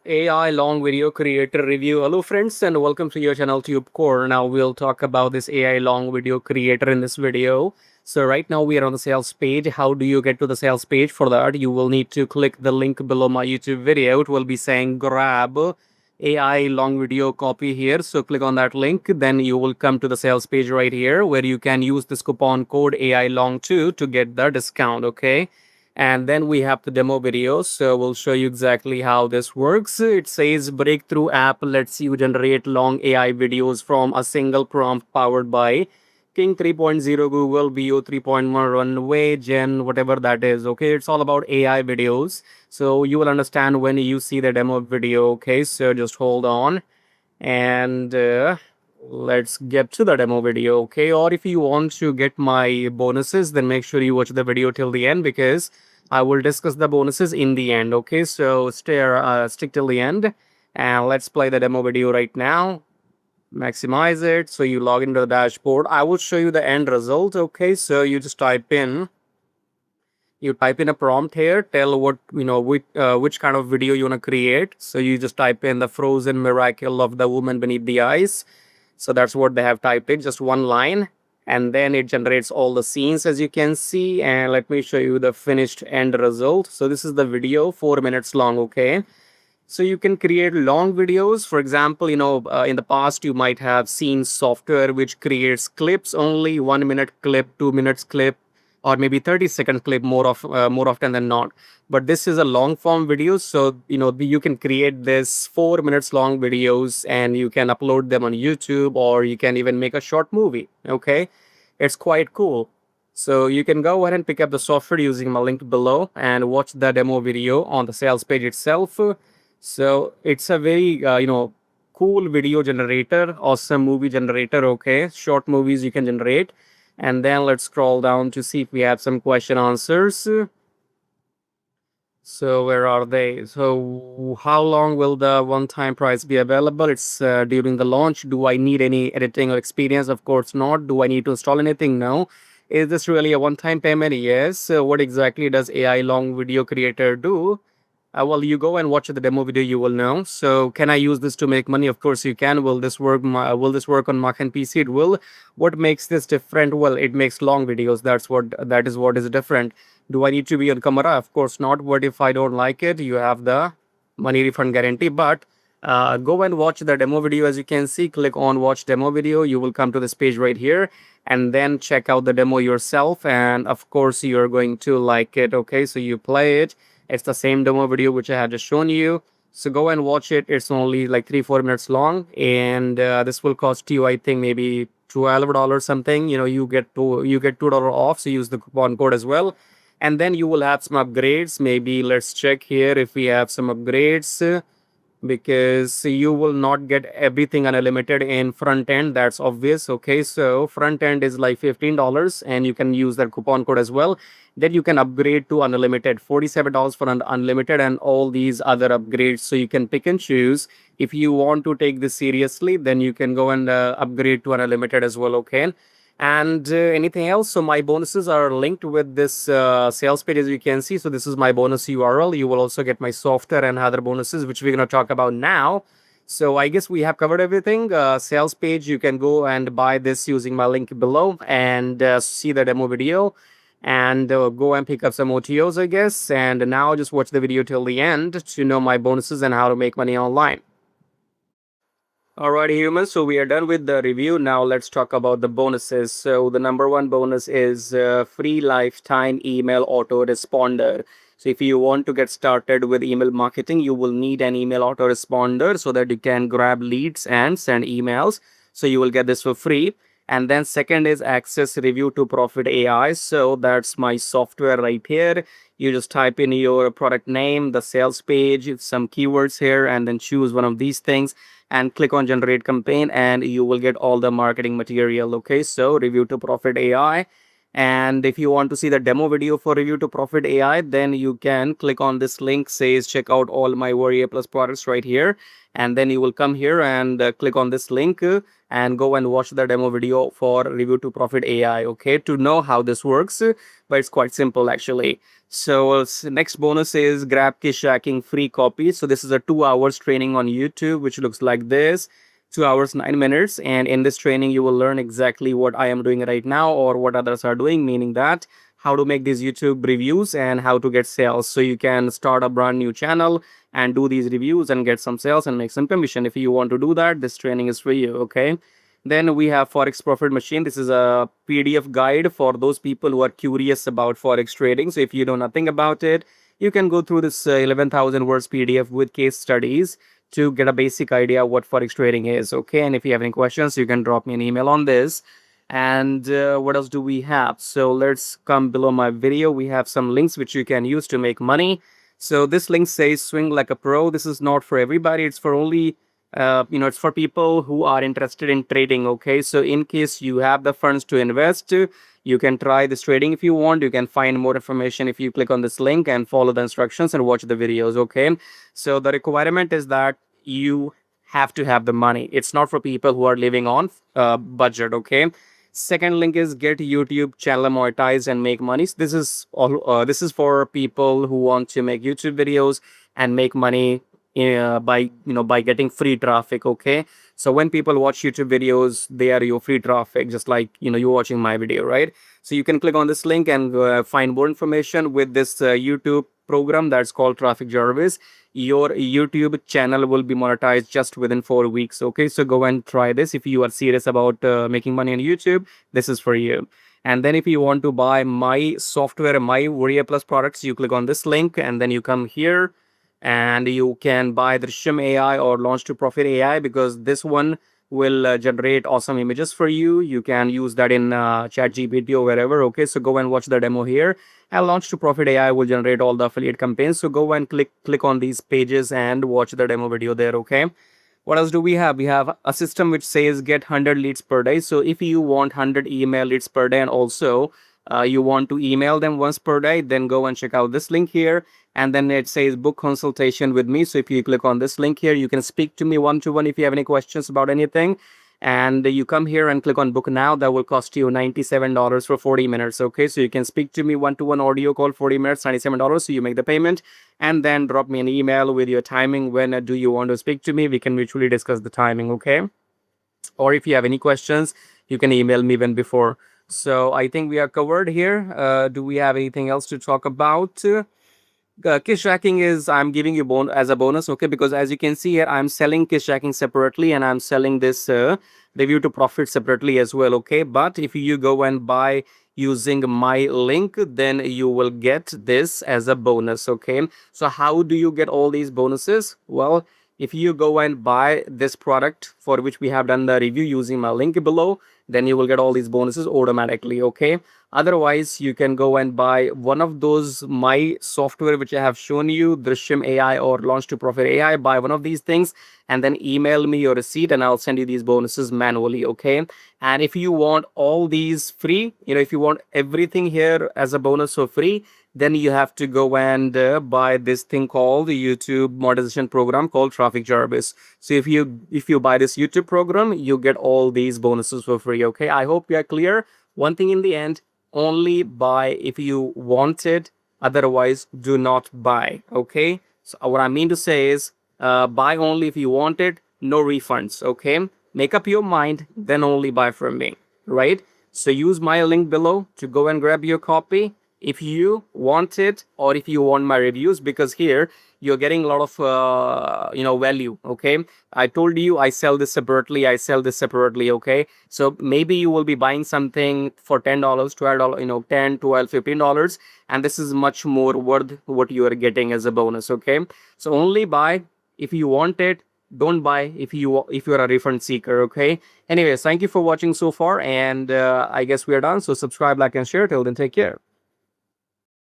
AI long video creator review. Hello friends and welcome to your channel TubeCore. Now we'll talk about this AI long video creator in this video. So right now we are on the sales page. How do you get to the sales page? For that you will need to click the link below my YouTube video. It will be saying grab AI long video copy here. So click on that link. Then you will come to the sales page right here where you can use this coupon code AI long 2 to get the discount. Okay. And then we have the demo video. So we'll show you exactly how this works. It says breakthrough app lets you generate long AI videos from a single prompt powered by King 3.0, Google, VO 3.1, Runway, Gen, whatever that is. Okay, it's all about AI videos. So you will understand when you see the demo video. Okay, so just hold on and let's get to the demo video. Okay, or if you want to get my bonuses, then make sure you watch the video till the end because I will discuss the bonuses in the end. Okay, so stick till the end and let's play the demo video right now. Maximize it. So you log into the dashboard. I will show you the end result. Okay, so you just type in a prompt here, tell what which kind of video you want to create. So you just type in the frozen miracle of the woman beneath the ice. So that's what they have typed in, just one line, and then it generates all the scenes as you can see. And let me show you the finished end result. So this is the video, 4 minutes long. Okay, so you can create long videos. For example, in the past you might have seen software which creates clips, only 1 minute clip, 2 minutes clip, or maybe 30-second clip more often than not. But this is a long form video, so you can create this 4 minutes long videos and you can upload them on YouTube, or you can even make a short movie. Okay, it's quite cool. So you can go ahead and pick up the software using my link below and watch the demo video on the sales page itself. So it's a very cool video generator, awesome movie generator. Okay, short movies you can generate. And then let's scroll down to see if we have some question answers. So where are they? So how long will the one-time price be available? It's during the launch. Do I need any editing or experience? Of course not. Do I need to install anything? No. Is this really a one-time payment? Yes. So what exactly does AI long video creator do? Well, you go and watch the demo video, you will know. So can I use this to make money? Of course you can. Will this work? Will this work on Mac and PC? It will. What makes this different? Well, it makes long videos. That is what is different. Do I need to be on camera? Of course not. What if I don't like it? You have the money refund guarantee. But go and watch the demo video. As you can see, click on watch demo video. You will come to this page right here and then check out the demo yourself. And of course, you're going to like it. Okay, so you play it. It's the same demo video which I had just shown you. So go and watch it. It's only like 3-4 minutes long, and this will cost you, I think, maybe $12 something. You get $2 off. So use the coupon code as well, and then you will have some upgrades. Maybe let's check here if we have some upgrades, because you will not get everything unlimited in front end. That's obvious. Okay, so front end is like $15 and you can use that coupon code as well. Then you can upgrade to unlimited, $47 for an unlimited, and all these other upgrades. So you can pick and choose. If you want to take this seriously, then you can go and upgrade to unlimited as well. Okay, and anything else. So my bonuses are linked with this sales page, as you can see. So this is my bonus URL. You will also get my software and other bonuses, which we're going to talk about now. So I guess we have covered everything. Sales page, you can go and buy this using my link below and see the demo video, and go and pick up some OTOs, I guess. And now just watch the video till the end to know my bonuses and how to make money online. Alrighty, humans, so we are done with the review. Now let's talk about the bonuses. So the number one bonus is free lifetime email autoresponder. So if you want to get started with email marketing, you will need an email autoresponder so that you can grab leads and send emails. So you will get this for free. And then second is access Review2Profit AI. So that's my software right here. You just type in your product name, the sales page, some keywords here, and then choose one of these things and click on generate campaign, and you will get all the marketing material. Okay, so Review2Profit AI. And if you want to see the demo video for Review to Profit AI, then you can click on this link, says check out all my Warrior Plus products right here. And then you will come here and click on this link and go and watch the demo video for Review to Profit AI, okay, to know how this works. But it's quite simple actually. So next bonus is grab Kish Hacking free copy. So this is a 2 hours training on YouTube, which looks like this. 2 hours 9 minutes, and in this training you will learn exactly what I am doing right now or what others are doing, meaning that how to make these YouTube reviews and how to get sales. So you can start a brand new channel and do these reviews and get some sales and make some commission. If you want to do that, this training is for you, okay? Then we have Forex Profit Machine. This is a PDF guide for those people who are curious about Forex trading. So if you know nothing about it, you can go through this 11,000 words PDF with case studies to get a basic idea what Forex trading is, okay? And if you have any questions, you can drop me an email on this. And what else do we have? So let's come below my video. We have some links which you can use to make money. So this link says swing like a pro. This is not for everybody. It's for only it's for people who are interested in trading, okay? So in case you have the funds to invest, you can try this trading if you want. You can find more information if you click on this link and follow the instructions and watch the videos, okay? So the requirement is that you have to have the money. It's not for people who are living on budget, okay? Second link is get YouTube channel monetized and make money. So this is all. This is for people who want to make YouTube videos and make money by getting free traffic, okay? So when people watch YouTube videos, they are your free traffic, just like you're watching my video, right? So you can click on this link and find more information with this YouTube program that's called Traffic Jarvis. Your YouTube channel will be monetized just within 4 weeks, okay? So go and try this. If you are serious about making money on YouTube, this is for you. And then if you want to buy my software, my Warrior Plus products, you click on this link and then you come here and you can buy the Shim AI or Launch to Profit AI, because this one will generate awesome images for you. You can use that in ChatGPT or wherever, okay? So go and watch the demo here. And Launch to Profit AI will generate all the affiliate campaigns. So go and click on these pages and watch the demo video there, okay? What else do we have? We have a system which says get 100 leads per day. So if you want 100 email leads per day and also you want to email them once per day, then go and check out this link here. And then it says book consultation with me. So if you click on this link here, you can speak to me one-to-one if you have any questions about anything. And you come here and click on book now. That will cost you $97 for 40 minutes. Okay, so you can speak to me one-to-one audio call, 40 minutes, $97. So you make the payment and then drop me an email with your timing. When do you want to speak to me? We can mutually discuss the timing, okay? Or if you have any questions, you can email me when before. So I think we are covered here. Do we have anything else to talk about? Kish Hacking is I'm giving you as a bonus, okay? Because as you can see here, I'm selling Kish Hacking separately and I'm selling this Review to Profit separately as well, okay? But if you go and buy using my link, then you will get this as a bonus, okay? So how do you get all these bonuses? Well, if you go and buy this product for which we have done the review using my link below, then you will get all these bonuses automatically, okay? Otherwise, you can go and buy one of those my software which I have shown you, Drishyam AI or Launch to Profit AI. Buy one of these things and then email me your receipt and I'll send you these bonuses manually, okay? And if you want all these free, if you want everything here as a bonus for free, then you have to go and buy this thing called the YouTube monetization program called Traffic Jarvis. So if you buy this YouTube program, you get all these bonuses for free, okay? I hope you are clear. One thing in the end, only buy if you want it, otherwise do not buy, okay? So what I mean to say is buy only if you want it, no refunds, okay? Make up your mind, then only buy from me, right? So use my link below to go and grab your copy if you want it, or if you want my reviews, because here you're getting a lot of value, okay? I told you I sell this separately, okay? So maybe you will be buying something for $10, $12, $10, $12, $15, and this is much more worth what you are getting as a bonus, okay? So only buy if you want it, don't buy if you're a refund seeker, okay? Anyways, thank you for watching so far, and I guess we are done. So subscribe, like, and share. Till then, take care.